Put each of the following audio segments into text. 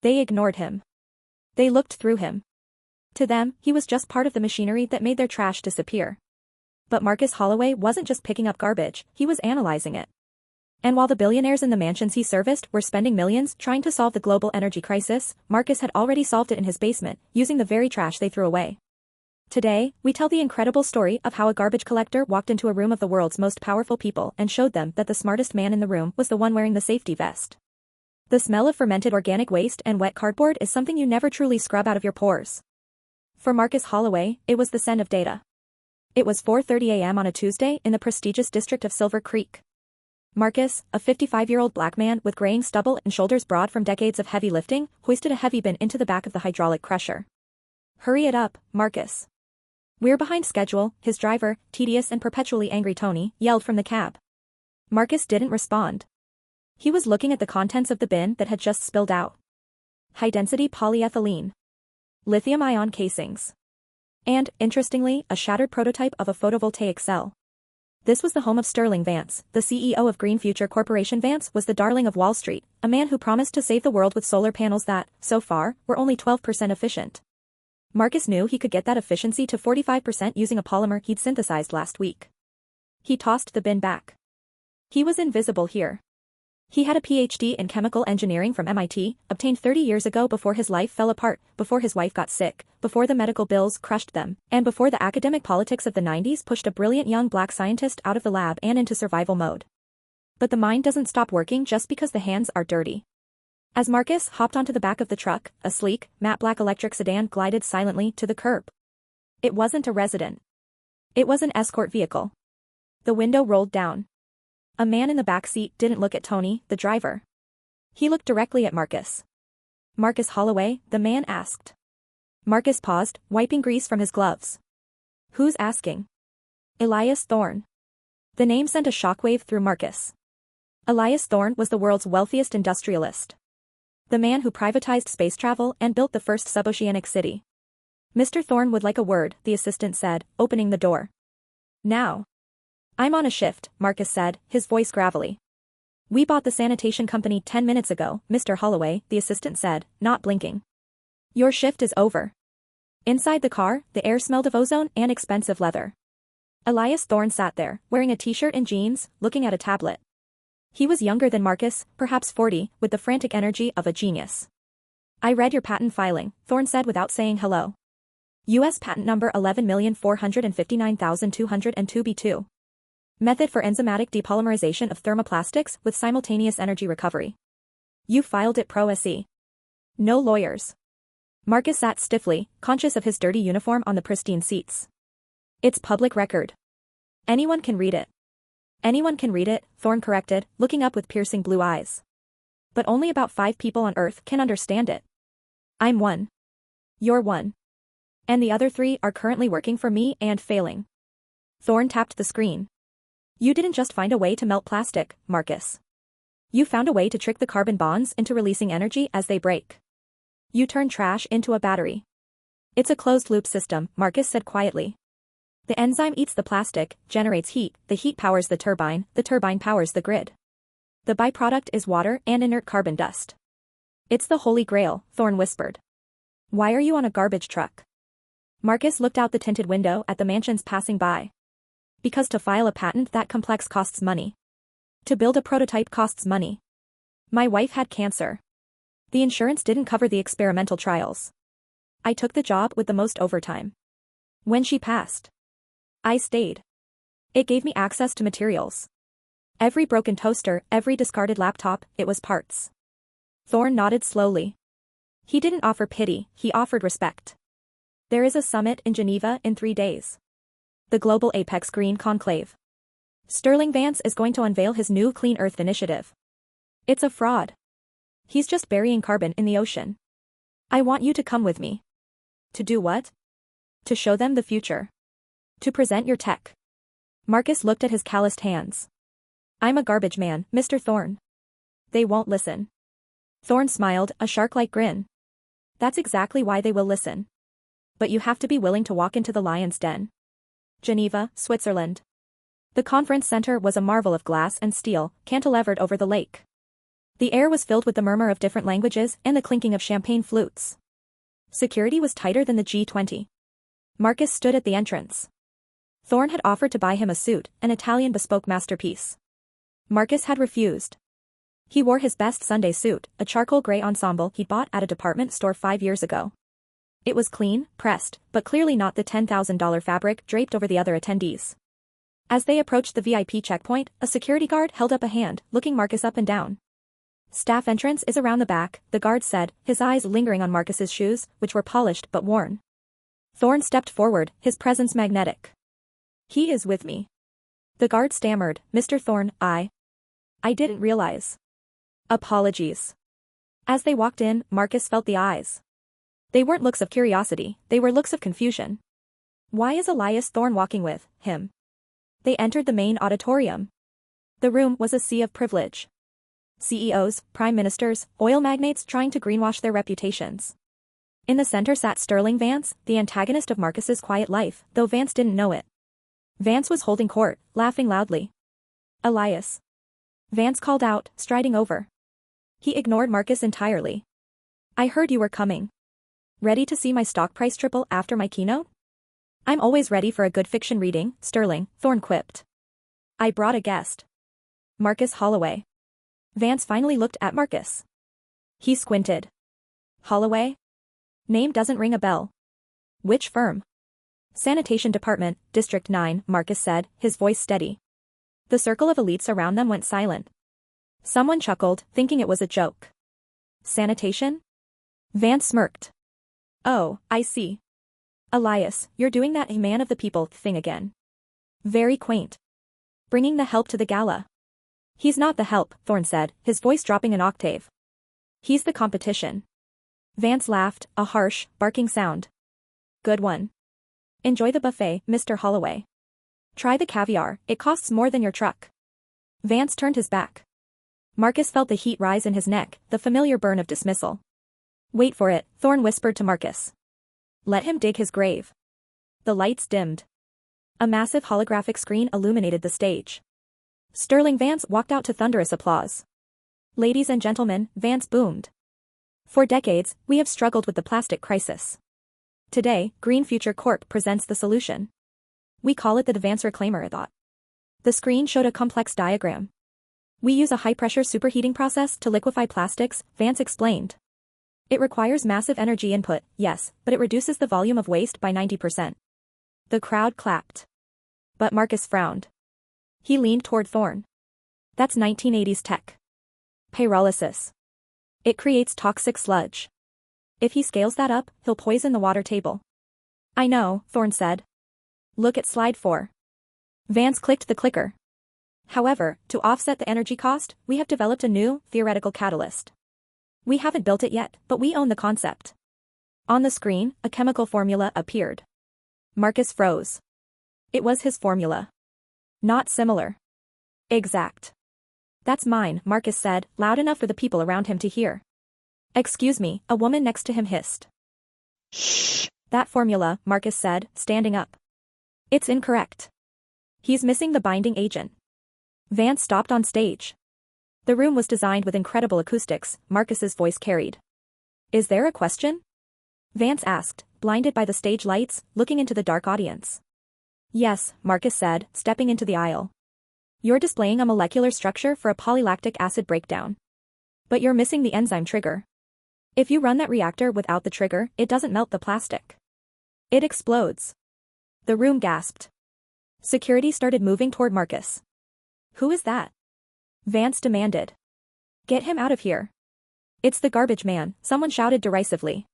They ignored him. They looked through him. To them, he was just part of the machinery that made their trash disappear. But Marcus Holloway wasn't just picking up garbage, he was analyzing it. And while the billionaires in the mansions he serviced were spending millions trying to solve the global energy crisis, Marcus had already solved it in his basement, using the very trash they threw away. Today, we tell the incredible story of how a garbage collector walked into a room of the world's most powerful people and showed them that the smartest man in the room was the one wearing the safety vest. The smell of fermented organic waste and wet cardboard is something you never truly scrub out of your pores. For Marcus Holloway, it was the scent of data. It was 4:30 a.m. on a Tuesday in the prestigious district of Silver Creek. Marcus, a 55-year-old black man with graying stubble and shoulders broad from decades of heavy lifting, hoisted a heavy bin into the back of the hydraulic crusher. "Hurry it up, Marcus. We're behind schedule," his driver, tedious and perpetually angry Tony, yelled from the cab. Marcus didn't respond. He was looking at the contents of the bin that had just spilled out. High-density polyethylene. Lithium-ion casings. And, interestingly, a shattered prototype of a photovoltaic cell. This was the home of Sterling Vance, the CEO of Green Future Corporation. Vance was the darling of Wall Street, a man who promised to save the world with solar panels that, so far, were only 12% efficient. Marcus knew he could get that efficiency to 45% using a polymer he'd synthesized last week. He tossed the bin back. He was invisible here. He had a PhD in chemical engineering from MIT, obtained 30 years ago before his life fell apart, before his wife got sick, before the medical bills crushed them, and before the academic politics of the 90s pushed a brilliant young black scientist out of the lab and into survival mode. But the mind doesn't stop working just because the hands are dirty. As Marcus hopped onto the back of the truck, a sleek, matte black electric sedan glided silently to the curb. It wasn't a resident. It was an escort vehicle. The window rolled down. A man in the back seat didn't look at Tony, the driver. He looked directly at Marcus. "Marcus Holloway?" the man asked. Marcus paused, wiping grease from his gloves. "Who's asking?" "Elias Thorne." The name sent a shockwave through Marcus. Elias Thorne was the world's wealthiest industrialist. The man who privatized space travel and built the first suboceanic city. "Mr. Thorne would like a word," the assistant said, opening the door. "Now." "I'm on a shift," Marcus said, his voice gravelly. "We bought the sanitation company 10 minutes ago, Mr. Holloway," the assistant said, not blinking. "Your shift is over." Inside the car, the air smelled of ozone and expensive leather. Elias Thorne sat there, wearing a t-shirt and jeans, looking at a tablet. He was younger than Marcus, perhaps 40, with the frantic energy of a genius. "I read your patent filing," Thorne said without saying hello. U.S. patent number 11,459,202b2. Method for enzymatic depolymerization of thermoplastics with simultaneous energy recovery. "You filed it pro se. No lawyers." Marcus sat stiffly, conscious of his dirty uniform on the pristine seats. "It's public record. Anyone can read it." "Anyone can read it," Thorne corrected, looking up with piercing blue eyes. "But only about 5 people on Earth can understand it. I'm one. You're one. And the other 3 are currently working for me and failing." Thorne tapped the screen. "You didn't just find a way to melt plastic, Marcus. You found a way to trick the carbon bonds into releasing energy as they break. You turn trash into a battery." "It's a closed-loop system," Marcus said quietly. "The enzyme eats the plastic, generates heat, the heat powers the turbine powers the grid. The byproduct is water and inert carbon dust. It's the holy grail," Thorne whispered. "Why are you on a garbage truck?" Marcus looked out the tinted window at the mansions passing by. "Because to file a patent that complex costs money. To build a prototype costs money. My wife had cancer. The insurance didn't cover the experimental trials. I took the job with the most overtime. When she passed, I stayed. It gave me access to materials. Every broken toaster, every discarded laptop, it was parts." Thorne nodded slowly. He didn't offer pity, he offered respect. "There is a summit in Geneva in 3 days. The Global Apex Green Conclave. Sterling Vance is going to unveil his new Clean Earth initiative. It's a fraud. He's just burying carbon in the ocean. I want you to come with me." "To do what?" "To show them the future. To present your tech." Marcus looked at his calloused hands. "I'm a garbage man, Mr. Thorne. They won't listen." Thorne smiled, a shark-like grin. "That's exactly why they will listen. But you have to be willing to walk into the lion's den." Geneva, Switzerland. The conference center was a marvel of glass and steel, cantilevered over the lake. The air was filled with the murmur of different languages and the clinking of champagne flutes. Security was tighter than the G20. Marcus stood at the entrance. Thorne had offered to buy him a suit, an Italian bespoke masterpiece. Marcus had refused. He wore his best Sunday suit, a charcoal gray ensemble he'd bought at a department store 5 years ago. It was clean, pressed, but clearly not the $10,000 fabric draped over the other attendees. As they approached the VIP checkpoint, a security guard held up a hand, looking Marcus up and down. Staff entrance is around the back, the guard said, his eyes lingering on Marcus's shoes, which were polished but worn. Thorne stepped forward, his presence magnetic. He is with me. The guard stammered, Mr. Thorne, I didn't realize. Apologies. As they walked in, Marcus felt the eyes. They weren't looks of curiosity, they were looks of confusion. Why is Elias Thorne walking with him? They entered the main auditorium. The room was a sea of privilege. CEOs, prime ministers, oil magnates trying to greenwash their reputations. In the center sat Sterling Vance, the antagonist of Marcus's quiet life, though Vance didn't know it. Vance was holding court, laughing loudly. Elias. Vance called out, striding over. He ignored Marcus entirely. I heard you were coming. Ready to see my stock price triple after my keynote? I'm always ready for a good fiction reading, Sterling, Thorne quipped. I brought a guest. Marcus Holloway. Vance finally looked at Marcus. He squinted. Holloway? Name doesn't ring a bell. Which firm? Sanitation Department, District 9, Marcus said, his voice steady. The circle of elites around them went silent. Someone chuckled, thinking it was a joke. Sanitation? Vance smirked. Oh, I see. Elias, you're doing that man of the people thing again. Very quaint. Bringing the help to the gala. He's not the help, Thorne said, his voice dropping an octave. He's the competition. Vance laughed, a harsh, barking sound. Good one. Enjoy the buffet, Mr. Holloway. Try the caviar, it costs more than your truck. Vance turned his back. Marcus felt the heat rise in his neck, the familiar burn of dismissal. Wait for it, Thorne whispered to Marcus. Let him dig his grave. The lights dimmed. A massive holographic screen illuminated the stage. Sterling Vance walked out to thunderous applause. Ladies and gentlemen, Vance boomed. For decades, we have struggled with the plastic crisis. Today, Green Future Corp presents the solution. We call it the Vance Reclaimer thought. The screen showed a complex diagram. We use a high-pressure superheating process to liquefy plastics, Vance explained. It requires massive energy input, yes, but it reduces the volume of waste by 90%. The crowd clapped. But Marcus frowned. He leaned toward Thorne. That's 1980s tech. Pyrolysis. It creates toxic sludge. If he scales that up, he'll poison the water table. I know, Thorne said. Look at slide 4. Vance clicked the clicker. However, to offset the energy cost, we have developed a new, theoretical catalyst. We haven't built it yet, but we own the concept. On the screen, a chemical formula appeared. Marcus froze. It was his formula. Not similar. Exact. That's mine, Marcus said, loud enough for the people around him to hear. Excuse me, a woman next to him hissed. Shh. That formula, Marcus said, standing up. It's incorrect. He's missing the binding agent. Vance stopped on stage. The room was designed with incredible acoustics, Marcus's voice carried. Is there a question? Vance asked, blinded by the stage lights, looking into the dark audience. Yes, Marcus said, stepping into the aisle. You're displaying a molecular structure for a polylactic acid breakdown. But you're missing the enzyme trigger. If you run that reactor without the trigger, it doesn't melt the plastic. It explodes. The room gasped. Security started moving toward Marcus. Who is that? Vance demanded. Get him out of here. It's the garbage man, someone shouted derisively.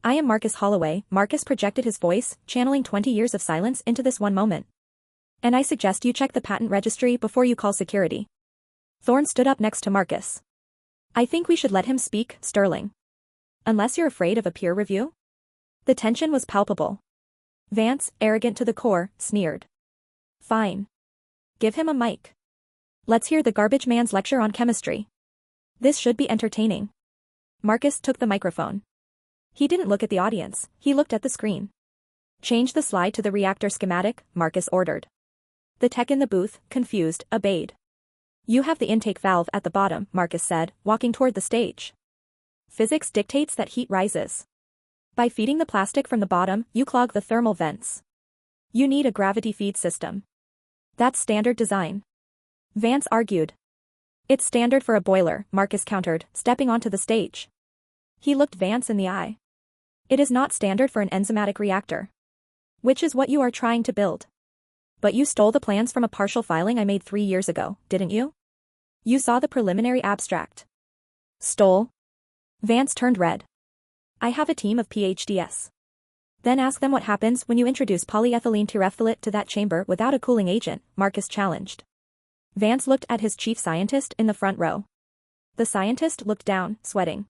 I am Marcus Holloway, Marcus projected his voice, channeling 20 years of silence into this one moment. And I suggest you check the patent registry before you call security. Thorne stood up next to Marcus. I think we should let him speak, Sterling. Unless you're afraid of a peer review? The tension was palpable. Vance, arrogant to the core, sneered. Fine. Give him a mic. Let's hear the garbage man's lecture on chemistry. This should be entertaining. Marcus took the microphone. He didn't look at the audience, he looked at the screen. Change the slide to the reactor schematic, Marcus ordered. The tech in the booth, confused, obeyed. You have the intake valve at the bottom, Marcus said, walking toward the stage. Physics dictates that heat rises. By feeding the plastic from the bottom, you clog the thermal vents. You need a gravity feed system. That's standard design. Vance argued. It's standard for a boiler, Marcus countered, stepping onto the stage. He looked Vance in the eye. It is not standard for an enzymatic reactor. Which is what you are trying to build. But you stole the plans from a partial filing I made 3 years ago, didn't you? You saw the preliminary abstract. Stole? Vance turned red. I have a team of PhDs. Then ask them what happens when you introduce polyethylene terephthalate to that chamber without a cooling agent, Marcus challenged. Vance looked at his chief scientist in the front row. The scientist looked down, sweating.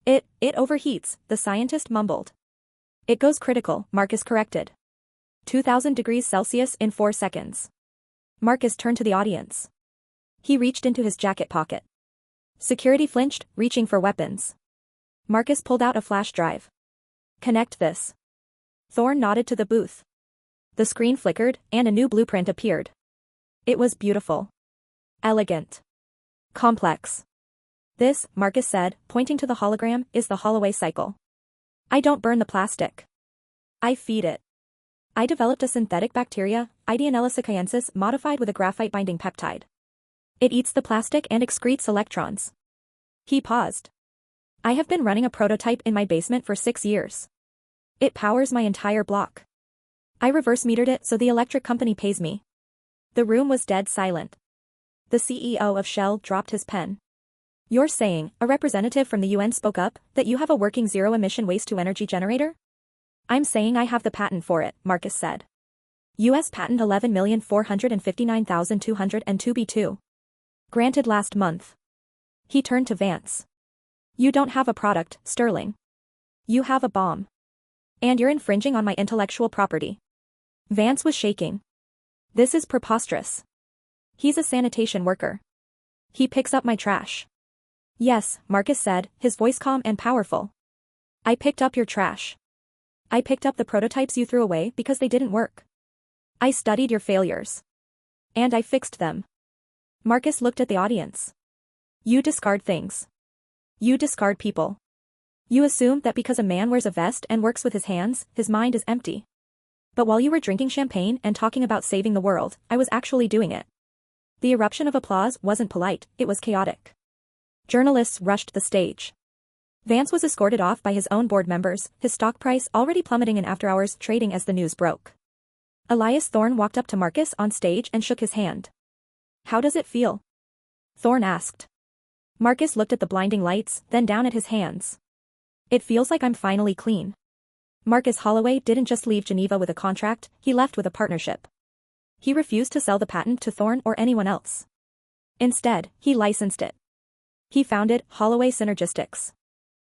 It overheats, the scientist mumbled. It goes critical, Marcus corrected. 2000 degrees Celsius in 4 seconds. Marcus turned to the audience. He reached into his jacket pocket. Security flinched, reaching for weapons. Marcus pulled out a flash drive. Connect this. Thorne nodded to the booth. The screen flickered, and a new blueprint appeared. It was beautiful. Elegant. Complex. This, Marcus said, pointing to the hologram, is the Holloway cycle. I don't burn the plastic. I feed it. I developed a synthetic bacteria, Ideonella sicyensis, modified with a graphite-binding peptide. It eats the plastic and excretes electrons. He paused. I have been running a prototype in my basement for 6 years. It powers my entire block. I reverse-metered it so the electric company pays me. The room was dead silent. The CEO of Shell dropped his pen. You're saying, a representative from the UN spoke up, that you have a working zero-emission waste-to-energy generator? I'm saying I have the patent for it, Marcus said. U.S. patent 11,459,202b2. Granted last month. He turned to Vance. You don't have a product, Sterling. You have a bomb. And you're infringing on my intellectual property. Vance was shaking. This is preposterous. He's a sanitation worker. He picks up my trash. Yes, Marcus said, his voice calm and powerful. I picked up your trash. I picked up the prototypes you threw away because they didn't work. I studied your failures. And I fixed them. Marcus looked at the audience. You discard things. You discard people. You assume that because a man wears a vest and works with his hands, his mind is empty. But while you were drinking champagne and talking about saving the world, I was actually doing it. The eruption of applause wasn't polite, it was chaotic. Journalists rushed the stage. Vance was escorted off by his own board members, his stock price already plummeting in after-hours trading as the news broke. Elias Thorne walked up to Marcus on stage and shook his hand. How does it feel? Thorne asked. Marcus looked at the blinding lights, then down at his hands. It feels like I'm finally clean. Marcus Holloway didn't just leave Geneva with a contract, he left with a partnership. He refused to sell the patent to Thorne or anyone else. Instead, he licensed it. He founded Holloway Synergistics.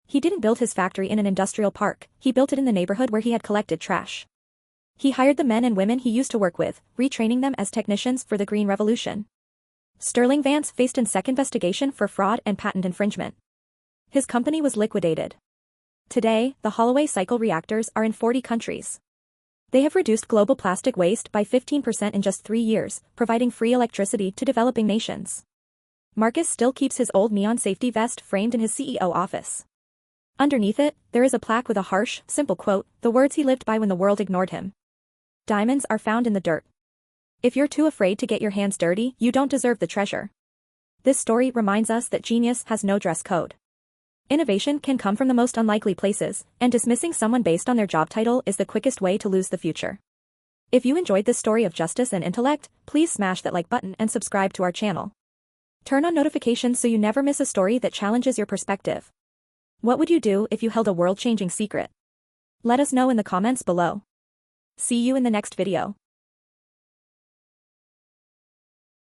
He didn't build his factory in an industrial park, he built it in the neighborhood where he had collected trash. He hired the men and women he used to work with, retraining them as technicians for the Green Revolution. Sterling Vance faced a second investigation for fraud and patent infringement. His company was liquidated. Today, the Holloway cycle reactors are in 40 countries. They have reduced global plastic waste by 15% in just 3 years, providing free electricity to developing nations. Marcus still keeps his old neon safety vest framed in his CEO office. Underneath it, there is a plaque with a harsh, simple quote, the words he lived by when the world ignored him. Diamonds are found in the dirt. If you're too afraid to get your hands dirty, you don't deserve the treasure. This story reminds us that genius has no dress code. Innovation can come from the most unlikely places, and dismissing someone based on their job title is the quickest way to lose the future. If you enjoyed this story of justice and intellect, please smash that like button and subscribe to our channel. Turn on notifications so you never miss a story that challenges your perspective. What would you do if you held a world-changing secret? Let us know in the comments below. See you in the next video.